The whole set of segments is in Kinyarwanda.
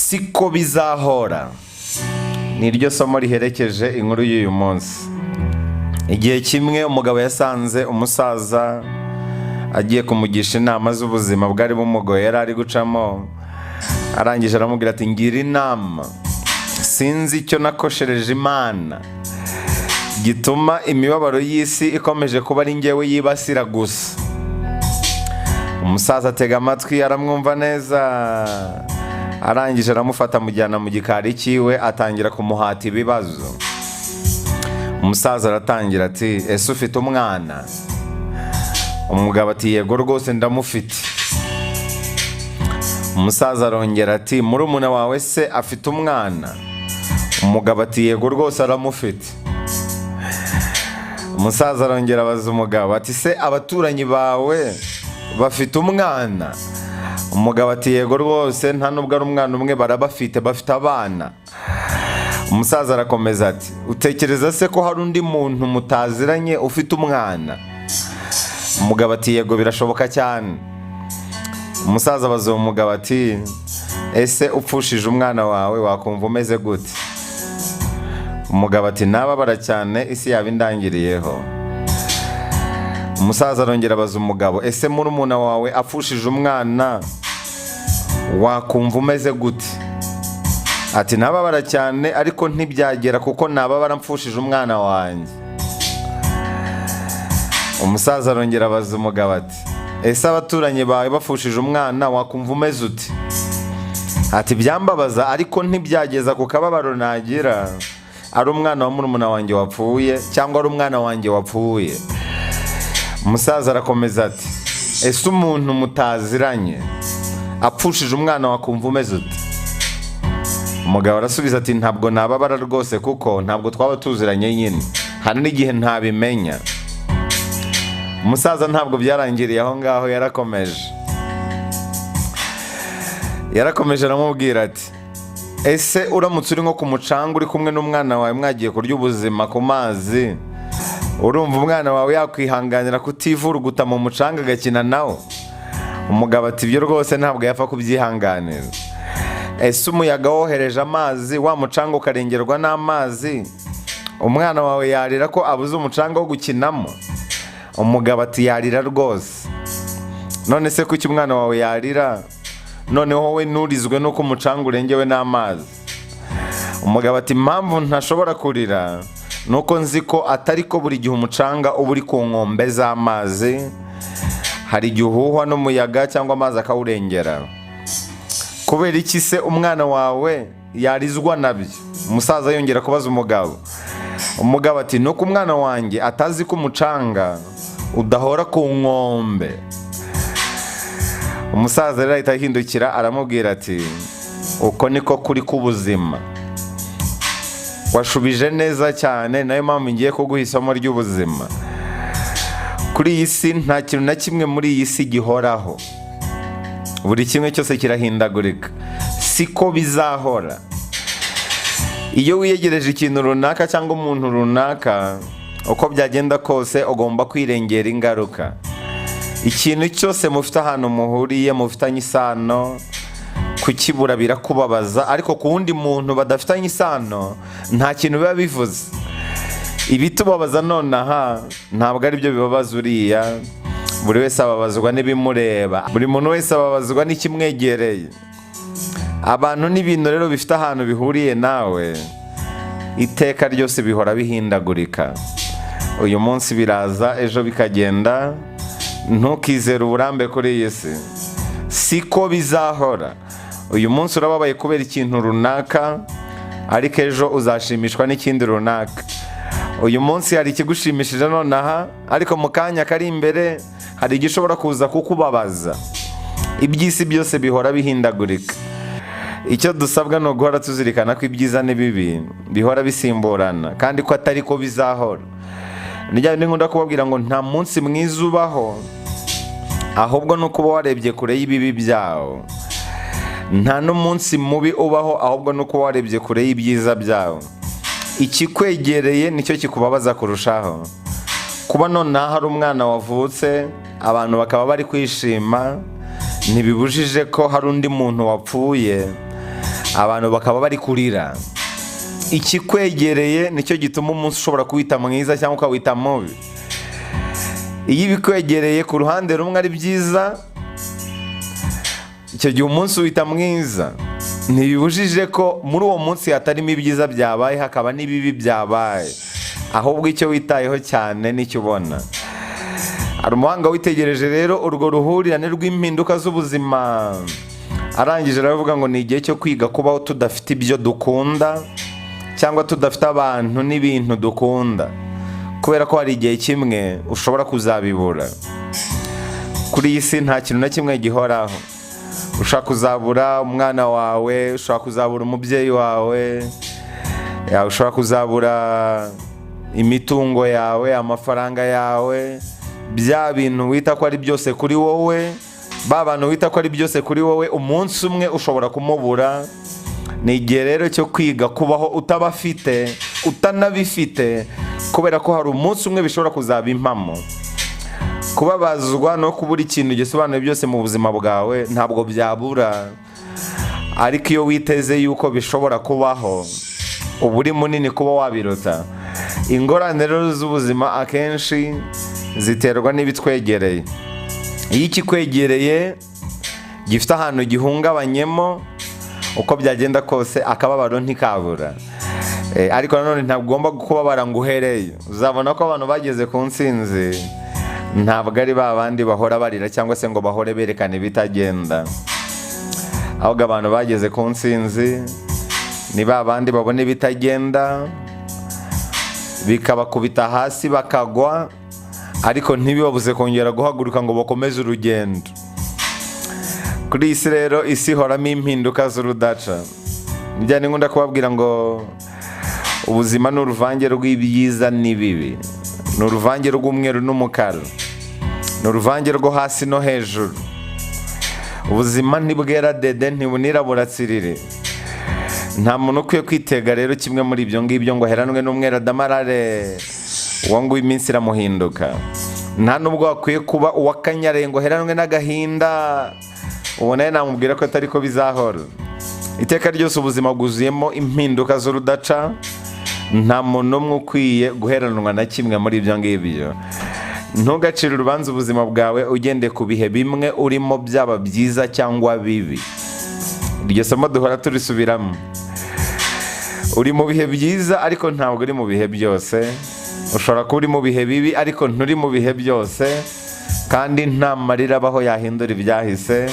siko bizahora. Niryo somo riherekeje inkuru y'uyu munsi. Igihe kimwe umugabo yasanze umusaza agiye kumugisha inama z'ubuzima bwari bumugoye yari ari gucamo, arangije aramubwira ati ngira inama, sinzi icyo nakoshereje Imana gituma imibabaro y'isi ikomeje kuba ari njyewe yibasira gusa. Umusaza atega amatwi aramwumva neza, arangije aramufata amujyana mu gikari cyiwe atangira kumuhata ibibazo. Umusaza aratangira ati ese ufite umwana? Umugabo ati yego rwose ndamufite. Umusaza arongera ati murumuna wawe se afite umwana? Umugabo ati yego rwose aramufite. Umusaza arongera abaza umugabo ati se abaturanyi bawe bafite umwana? Umugabo ati yego rwose nta nubwo ari umwana umwe barabafite, bafite abana. Umusaza arakomeza ati utekereza se ko hari undi muntu mutaziranye ufite umwana? Umugabo ati yego birashoboka cyane. Umusaza abaza umugabo ati ese upfushije umwana wawe wakumva umeze gute? Umugabo ati nababara cyane isi yaba indangiriyeho. Umusaza arongera abaza umugabo ese murumuna wawe apfushije umwana wakumva umeze gute? Ati nababara cyane ariko ntibyagera kuko nababara mpfushije umwana wanjye. Umusaza arongera abaza umugabo ati ese abaturanyi bawe bapfushije umwana wakumva umeze ute? Ati byambabaza ariko ntibyageza ku kababaro nagira ari umwana wa murumuna wanjye wapfuye cyangwa ari umwana wanjye wapfuye. Umusaza arakomeza ati ese umuntu mutaziranye apfushije umwana wakumva umeze ute? Umugabo arasubiza ati ntabwo nababara rwose kuko ntabwo twaba tuziranye nyine, hari n'igihe ntabimenya. Umusaza ntabwo byarangiriye aho ngaho, yarakomeje aramubwira ati ese uramutse uri nko ku mucanga uri kumwe n'umwana wawe mwagiye kurya ubuzima ku mazi, urumva umwana wawe yakwihanganira kutivuruguta mu mucanga agakina nawo? Umugabo ati ibyo rwose ntabwo yapfa kubyihanganira. Ese umuyaga wohereje amazi wa mucanga ukarengerwa n'amazi, umwana wawe yarira ko abuze umucanga wo gukinamo? Umugabo ati yarira rwose. None se kuki umwana wawe yarira noneho wowe nurizwe nuko umucanga urengewe n'amazi? Umugabo ati impamvu ntashobora kurira nuko nzi ko atari ko buri gihe umucanga uba uri ku nkombe z'amazi, hari igihe uhuhwa n'umuyaga cyangwa amazi akawurengera. Kubera iki se umwana wawe yarizwa nabyo? Umusaza yongera kubaza umugabo. Umugabo ati nuko umwana wanjye atazi ko umucanga udahora ku nkombe. Umusaza rero ahita ahindukira aramubwira ati uko niko kuri k'ubuzima. Washubije neza cyane, nayo mpamvu ngiye kuguha isomo ry'ubuzima. Kuri iyi si nta kintu na kimwe muri iyi si gihoraho, buri kimwe cyose kirahindagurika. Siko bizahora. Iyo wiyegereje ikintu runaka cyangwa umuntu runaka, uko byagenda kose ugomba kwirengera ingaruka. Ikintu cyose mufite ahantu muhuriye, mufitanye isano, kukibura birakubabaza, ariko ku wundi muntu badafitanye isano nta kintu biba bivuze. Ibitubabaza nonaha ntabwo ari byo bibabaza uriya. Buri wese ababazwa n'ibimureba, buri muntu wese ababazwa n'ikimwegereye. Abantu n'ibintu rero bifite ahantu bihuriye nawe, iteka ryose bihora bihindagurika. Uyu munsi biraza, ejo bikagenda. Ntukizere uburambe kuri iyi si. Siko bizahora. Uyu munsi urababaye kubera ikintu runaka, ariko ejo uzashimishwa n'ikindi runaka. Uyu munsi hari ikigushimishije nonaha, ariko mu kanya kari imbere hari igishobora kuza kukubabaza. Iby'isi byose bihora bihindagurika. Icyo dusabwa ni uguhora tuzirikana ko ibyiza n'ibibi bihora bisimburana, kandi ko atari ko bizahora. Nijya nkunda kubabwira ngo nta munsi mwiza ubaho, ahubwo nuko uba warebye kure y'ibibi byawo. Nta n'umunsi mubi ubaho, ahubwo nuko warebye kure y'ibyiza byawo. Ikikwegereye nicyo kikubabaza kurushaho. Kuba nonaha hari umwana wavutse, abantu bakaba bari kwishima, ntibibujije ko hari undi muntu wapfuye abantu bakaba bari kurira. Ikikwegereye nicyo gituma umunsi ushobora kuwita mwiza cyangwa ukawita mubi. Iyo ibikwegereye ku ruhande rumwe ari byiza, icyo gihe umunsi wita mwiza. Ntibibujije ko muri uwo munsi hatarimo ibyiza byabaye, hakaba n'ibibi byabaye, ahubwo icyo witayeho cyane nicyo ubona. Hari umuhanga witegereje rero urwo ruhurirane rw'impinduka z'ubuzima, arangije aravuga ngo ni igihe cyo kwiga kubaho tudafite ibyo dukunda cyangwa tudafite abantu n'ibintu dukunda, kubera ko hari igihe kimwe ushobora kuzabibura. Kuri iyi si nta kintu na kimwe gihoraho. Ushobora kuzabura umwana wawe, ushobora kuzabura umubyeyi wawe, ushobora kuzabura imitungo yawe, amafaranga yawe, bya bintu wita ko ari byose kuri wowe, ba bantu wita ko ari byose kuri wowe, umunsi umwe ushobora kumubura. Ni igihe rero cyo kwiga kubaho utabafite, utanabifite, kubera ko hari umunsi umwe bishobora kuzaba impamo. Kubabazwa no kubura ikintu gisobanuye byose mu buzima bwawe ntabwo byabura, ariko iyo witeze yuko bishobora kubaho, uba uri munini kuba wabirota. Ingorane rero z'ubuzima akenshi ziterwa n'ibitwegereye. Iyo ikikwegereye gifite ahantu gihungabanyemo, uko byagenda kose akababaro ntikabura. Ariko nanone ntabwo ugomba kubabara ngo uhereye. Uzabona ko abantu bageze ku ntsinzi ntabwo ari ba bandi bahora barira cyangwa se ngo bahore berekana ibitagenda, ahubwo abantu bageze ku ntsinzi ni ba bandi babona ibitagenda bikabakubita hasi bakagwa, ariko ntibibabuze kongera guhaguruka ngo bakomeze urugendo. Kuri iyi si rero, isi ihoramo impinduka z'urudaca. Njyane nkunda kubabwira ngo ubuzima ni uruvange rw'ibyiza n'ibibi, ni uruvange rw'umweru n'umukara, ni uruvange rwo hasi no hejuru. Ubuzima ntibwera dede, ntibunirabura tsirire. Nta muntu ukwiye kwitega rero kimwe muri ibyo ngibyo ngo aheranwe n'umwera damarare, uwo nguwo iminsi iramuhinduka. Nta nubwo wakwiye kuba uwakanyareye ngo aheranwe n'agahinda, uwo nawe namubwira ko atari ko bizahora. Iteka ryose ubuzima bwuzuyemo impinduka z'urudaca, nta muntu umwe ukwiye guheranwa na kimwe muri ibyo ngibyo. Ntugacire urubanza ubuzima bwawe ugende ku bihe bimwe urimo, byaba byiza cyangwa bibi. Iryo somo duhora turisubiramo. Uri mu bihe byiza ariko ntabwo uri mu bihe byose. Ushobora kuba uri mu bihe bibi ariko nturi mu bihe byose, kandi nta marira abaho yahindura ibyahise.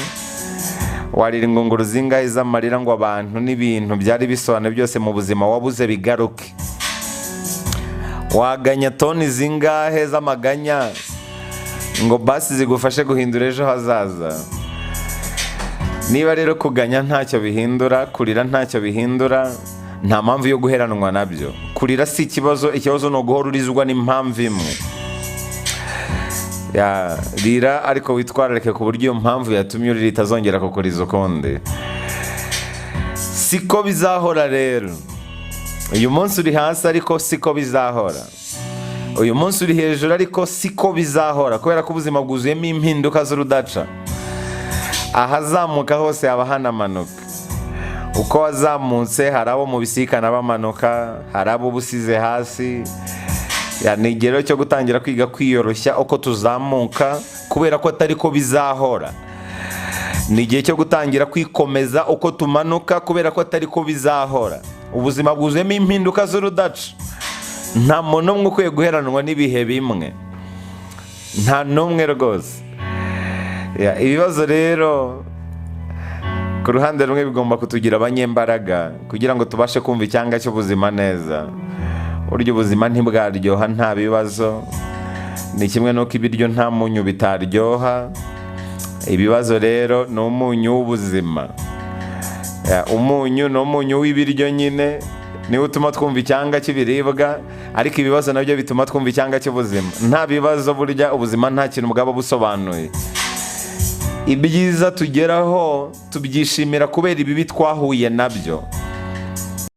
Warira ingunguru zingahe z'amarira ngo abantu n'ibintu byari bisobanuye byose mu buzima wabuze bigaruke? Waganya toni zingahe z'amaganya ngo basi zigufashe guhindura ejo hazaza? Niba rero kuganya ntacyo bihindura, kurira ntacyo bihindura, nta mpamvu yo guheranwa nabyo. Kurira si ikibazo, ikibazo ni uguhora urizwa n'impamvu imwe. Rira ariko witwararike ku buryo iyo mpamvu yatumye urira itazongera kukuriza ukundi. Siko bizahora rero. Uyu munsi uri hasi ariko siko bizahora. Uyu munsi uri hejuru ariko siko bizahora, kubera ko ubuzima bwuzuyemo impinduka z'urudaca. Ahazamuka hose haba hanamanuka. Uko wazamutse hari abo mu bisikana bamanuka, hari abo ubusize hasi. Ni igihe cyo gutangira kwiga kwiyoroshya uko tuzamuka, kubera ko atari ko bizahora. Ni igihe cyo gutangira kwikomeza uko tumanuka, kubera ko atari ko bizahora. Ubuzima bwuzuyemo impinduka z'urudaca. Nta muntu umwe ukwiye guheranwa n'ibihe bimwe, nta n'umwe rwose. Ibibazo rero ku ruhande rumwe bigomba kutugira abanyembaraga kugira ngo tubashe kumva icyanga cy'ubuzima neza. Burya ubuzima ntibwaryoha nta bibazo, ni kimwe n'uko ibiryo nta munyu bitaryoha. Ibibazo rero ni umunyu w'ubuzima. Umunyu ni umunyu w'ibiryo nyine, niwo utuma twumva icyanga cy'ibiribwa, ariko ibibazo nabyo bituma twumva icyanga cy'ubuzima. Nta bibazo burya ubuzima nta kintu bwaba busobanuye. Ibyiza tugeraho tubyishimira kubera ibibi twahuye nabyo.